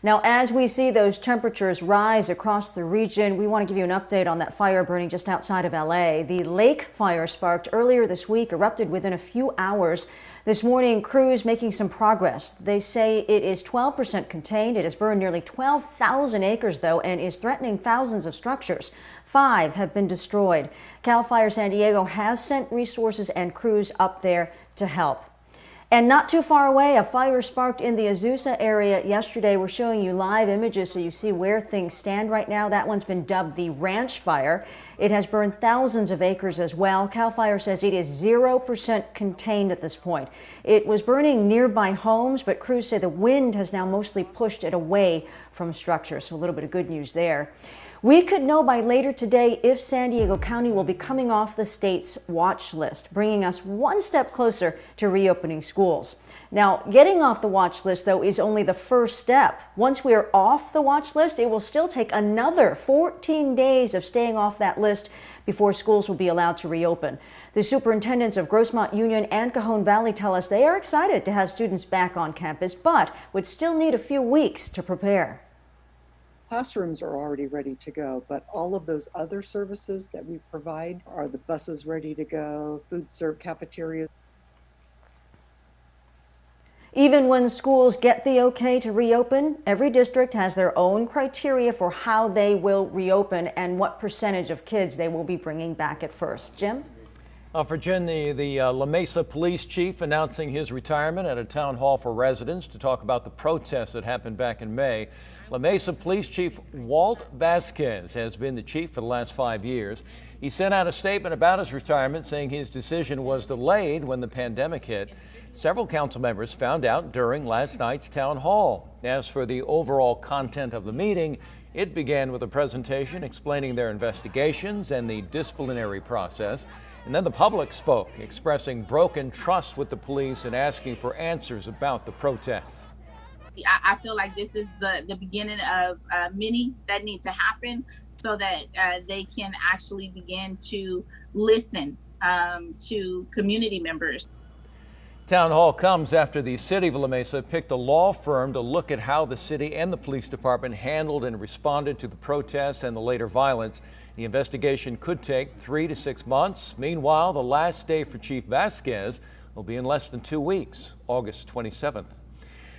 Now, as we see those temperatures rise across the region, we want to give you an update on that fire burning just outside of LA. The lake fire sparked earlier this week erupted within a few hours. This morning, crews making some progress. They say it is 12% contained. It has burned nearly 12,000 acres, though, and is threatening thousands of structures. 5 have been destroyed. CAL FIRE San Diego has sent resources and crews up there to help. And not too far away, a fire sparked in the Azusa area yesterday. We're showing you live images so you see where things stand right now. That one's been dubbed the Ranch Fire. It has burned thousands of acres as well. CAL FIRE says it is 0% contained at this point. It was burning nearby homes, but crews say the wind has now mostly pushed it away from structures. So a little bit of good news there. We could know by later today if San Diego County will be coming off the state's watch list, bringing us one step closer to reopening schools. Now, getting off the watch list, though, is only the first step. Once we are off the watch list, it will still take another 14 days of staying off that list before schools will be allowed to reopen. The superintendents of Grossmont Union and Cajon Valley tell us they are excited to have students back on campus, but would still need a few weeks to prepare. Classrooms are already ready to go, but all of those other services that we provide, are the buses ready to go, food serve, cafeterias. Even when schools get the okay to reopen, every district has their own criteria for how they will reopen and what percentage of kids they will be bringing back at first. Jim? Virginia, the La Mesa police chief announcing his retirement at a town hall for residents to talk about the protests that happened back in May. La Mesa Police Chief Walt Vasquez has been the chief for the last 5 years. He sent out a statement about his retirement saying his decision was delayed when the pandemic hit. Several council members found out during last night's town hall. As for the overall content of the meeting, it began with a presentation explaining their investigations and the disciplinary process. And then the public spoke, expressing broken trust with the police and asking for answers about the protests. I feel like this is the beginning of many that need to happen so that they can actually begin to listen to community members. Town hall comes after the city of La Mesa picked a law firm to look at how the city and the police department handled and responded to the protests and the later violence. The investigation could take 3 to 6 months. Meanwhile, the last day for Chief Vasquez will be in less than 2 weeks, August 27th.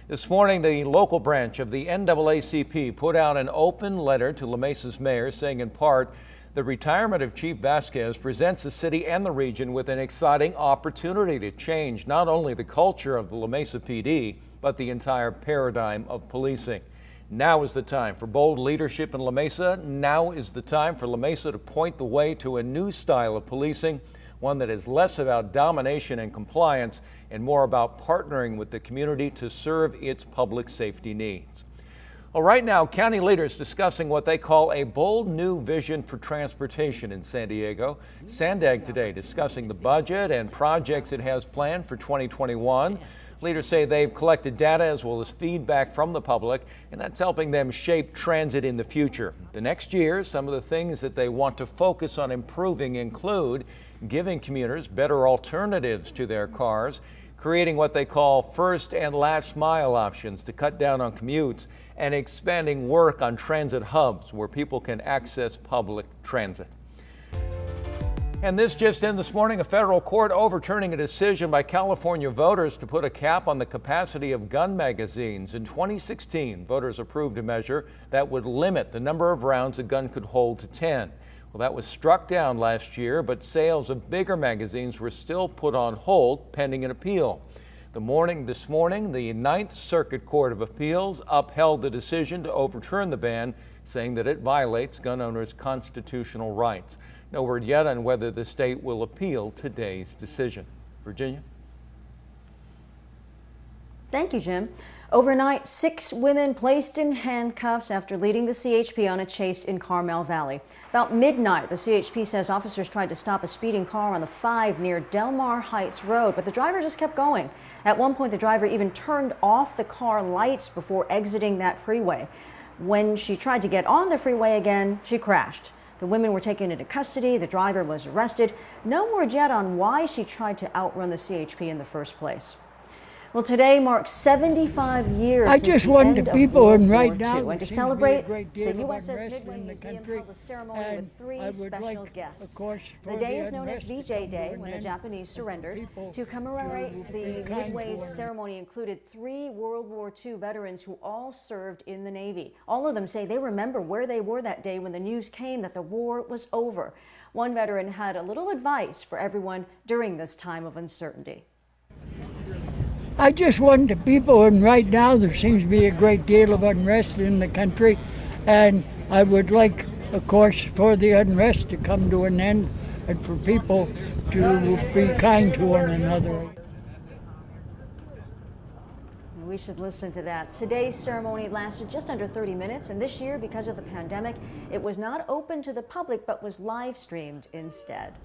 This morning, the local branch of the NAACP put out an open letter to La Mesa's mayor saying in part, the retirement of Chief Vasquez presents the city and the region with an exciting opportunity to change not only the culture of the La Mesa PD, but the entire paradigm of policing. Now is the time for bold leadership in La Mesa. Now is the time for La Mesa to point the way to a new style of policing, one that is less about domination and compliance and more about partnering with the community to serve its public safety needs. Well, right now, county leaders discussing what they call a bold new vision for transportation in San Diego. SANDAG today discussing the budget and projects it has planned for 2021. Leaders say they've collected data as well as feedback from the public, and that's helping them shape transit in the future. The next year, some of the things that they want to focus on improving include giving commuters better alternatives to their cars, creating what they call first and last mile options to cut down on commutes, and expanding work on transit hubs where people can access public transit. And this just in this morning, a federal court overturning a decision by California voters to put a cap on the capacity of gun magazines. In 2016, voters approved a measure that would limit the number of rounds a gun could hold to 10. Well, that was struck down last year, but sales of bigger magazines were still put on hold pending an appeal. This morning, the Ninth Circuit Court of Appeals upheld the decision to overturn the ban, saying that it violates gun owners' constitutional rights. No word yet on whether the state will appeal today's decision. Virginia? Thank you, Jim. Overnight, 6 women placed in handcuffs after leading the CHP on a chase in Carmel Valley. About midnight, the CHP says officers tried to stop a speeding car on the 5 near Del Mar Heights Road, but the driver just kept going. At one point, the driver even turned off the car lights before exiting that freeway. When she tried to get on the freeway again, she crashed. The women were taken into custody. The driver was arrested. No word yet on why she tried to outrun the CHP in the first place. Well, today marks 75 years I since just the want end the of people, World and right War now II. there And to seems celebrate, to be a great the deal of USS unrest Midway in the Museum country, held a ceremony and with three I would special like, guests. of course, for The day is known as unrest to VJ come to Day, an when the end, Japanese and for surrendered. people To commemorate to the be kind to Midway's one another. ceremony included 3 World War II veterans who all served in the Navy. All of them say they remember where they were that day when the news came that the war was over. One veteran had a little advice for everyone during this time of uncertainty. I just want the people, and right now there seems to be a great deal of unrest in the country, and I would like, of course, for the unrest to come to an end and for people to be kind to one another. We should listen to that. Today's ceremony lasted just under 30 minutes, and this year, because of the pandemic, it was not open to the public but was live streamed instead.